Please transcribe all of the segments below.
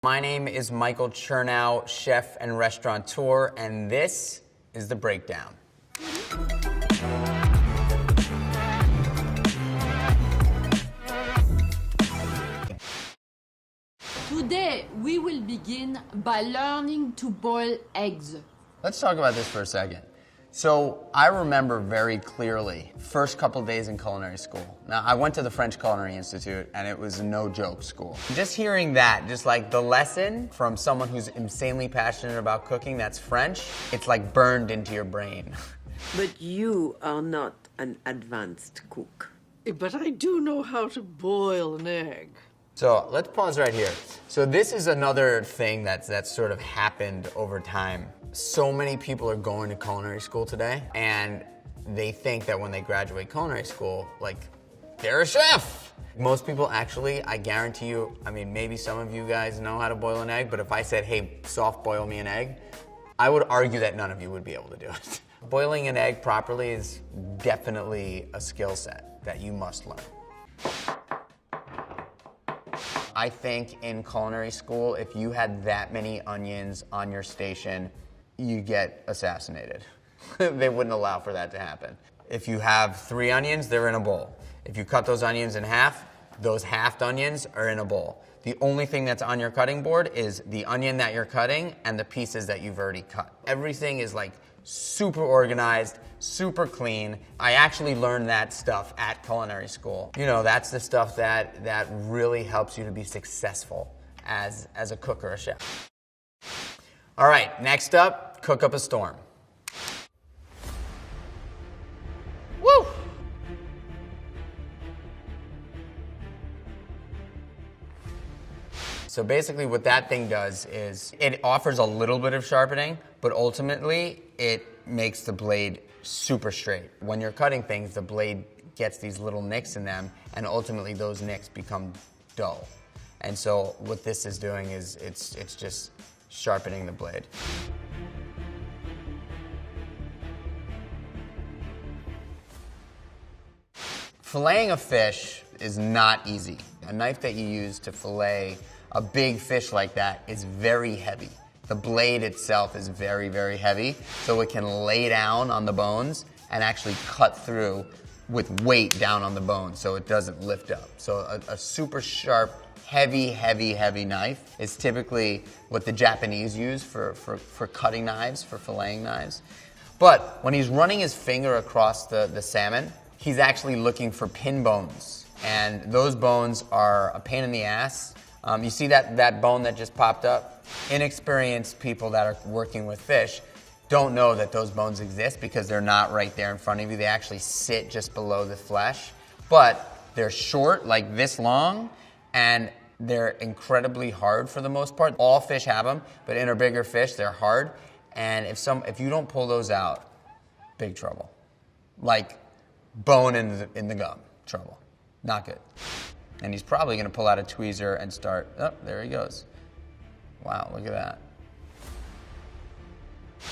My name is Michael Chernow, chef and restaurateur, and this is The Breakdown. Today, we will begin by learning to boil eggs. Let's talk about this for a second. So I remember very clearly, first couple days in culinary school. Now, I went to the French Culinary Institute, and it was a no-joke school. Just hearing that, just like the lesson from someone who's insanely passionate about cooking that's French, it's like burned into your brain. But you are not an advanced cook. But I do know how to boil an egg. So let's pause right here. So this is another thing that's sort of happened over time. So many people are going to culinary school today, and they think that when they graduate culinary school, like, they're a chef. Most people actually, I guarantee you, I mean, maybe some of you guys know how to boil an egg, but if I said, hey, soft boil me an egg, I would argue that none of you would be able to do it. Boiling an egg properly is definitely a skill set that you must learn. I think in culinary school, if you had that many onions on your station, you get assassinated. They wouldn't allow for that to happen. If you have 3 onions, they're in a bowl. If you cut those onions in half, those halved onions are in a bowl. The only thing that's on your cutting board is the onion that you're cutting and the pieces that you've already cut. Everything is like super organized, super clean. I actually learned that stuff at culinary school. You know, that's the stuff that really helps you to be successful as a cook or a chef. All right, next up, cook up a storm. Woo! So basically what that thing does is it offers a little bit of sharpening, but ultimately it makes the blade super straight. When you're cutting things, the blade gets these little nicks in them, and ultimately those nicks become dull. And so what this is doing is it's just sharpening the blade. Filleting a fish is not easy. A knife that you use to fillet a big fish like that is very heavy. The blade itself is very, very heavy, so it can lay down on the bones and actually cut through with weight down on the bones so it doesn't lift up. So a super sharp, heavy knife is typically what the Japanese use for cutting knives, for filleting knives. But when he's running his finger across the salmon, he's actually looking for pin bones. And those bones are a pain in the ass. You see that bone that just popped up? Inexperienced people that are working with fish don't know that those bones exist because they're not right there in front of you. They actually sit just below the flesh. But they're short, like this long, and they're incredibly hard for the most part. All fish have them, but in a bigger fish, they're hard. And if you don't pull those out, big trouble. Like bone in the gum, trouble. Not good. And he's probably gonna pull out a tweezer and start, oh, there he goes. Wow, look at that.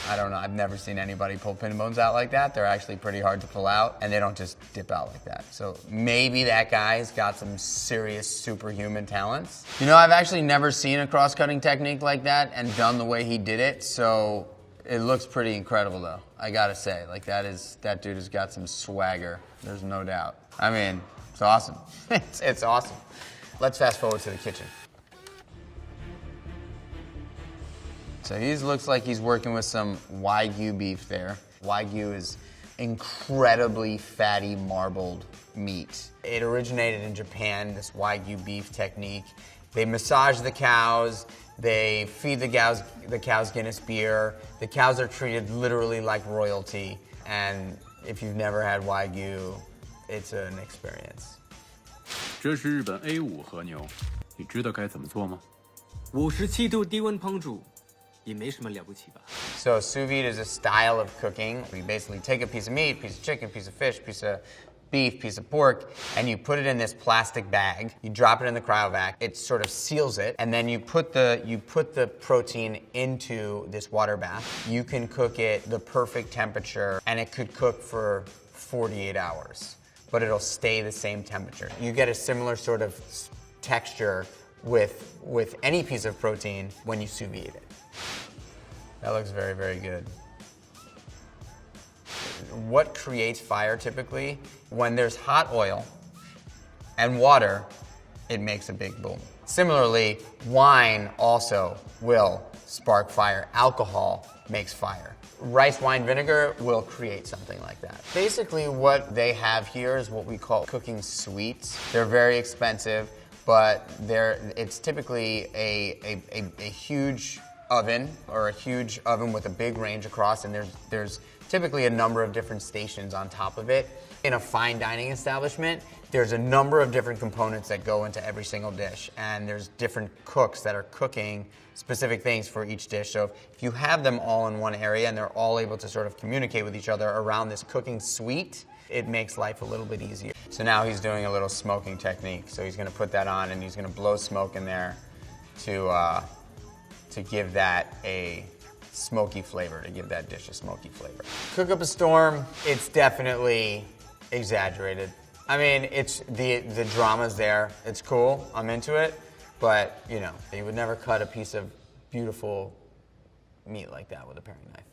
I don't know, I've never seen anybody pull pin bones out like that. They're actually pretty hard to pull out, and they don't just dip out like that. So maybe that guy's got some serious superhuman talents. You know, I've actually never seen a cross-cutting technique like that and done the way he did it, so it looks pretty incredible though, I gotta say. Like that dude has got some swagger, there's no doubt. I mean, it's awesome. It's awesome. Let's fast forward to the kitchen. So he looks like he's working with some Wagyu beef there. Wagyu is incredibly fatty, marbled meat. It originated in Japan, this Wagyu beef technique. They massage the cows, they feed the cows Guinness beer. The cows are treated literally like royalty. And if you've never had Wagyu, it's an experience. 这是日本 A5 和牛，你知道该怎么做吗？57度低温烹煮，也没什么了不起吧。 So sous vide is a style of cooking. We basically take a piece of meat, piece of chicken, piece of fish, piece of beef, piece of pork, and you put it in this plastic bag. You drop it in the cryovac. It sort of seals it, and then you put the protein into this water bath. You can cook it the perfect temperature, and it could cook for 48 hours. But it'll stay the same temperature. You get a similar sort of texture with any piece of protein when you sous vide it. That looks very, very good. What creates fire typically? When there's hot oil and water, it makes a big boom. Similarly, wine also will spark fire. Alcohol makes fire. Rice wine vinegar will create something like that. Basically what they have here is what we call cooking sweets. They're very expensive, but it's typically a huge oven, or a huge oven with a big range across, and there's typically a number of different stations on top of it. In a fine dining establishment, there's a number of different components that go into every single dish, and there's different cooks that are cooking specific things for each dish. So if you have them all in one area and they're all able to sort of communicate with each other around this cooking suite, it makes life a little bit easier. So now he's doing a little smoking technique. So he's gonna put that on and he's gonna blow smoke in there to give that a smoky flavor, to give that dish a smoky flavor. Cook Up a Storm, it's definitely exaggerated. I mean, it's the drama's there. It's cool, I'm into it, but you know, you would never cut a piece of beautiful meat like that with a paring knife.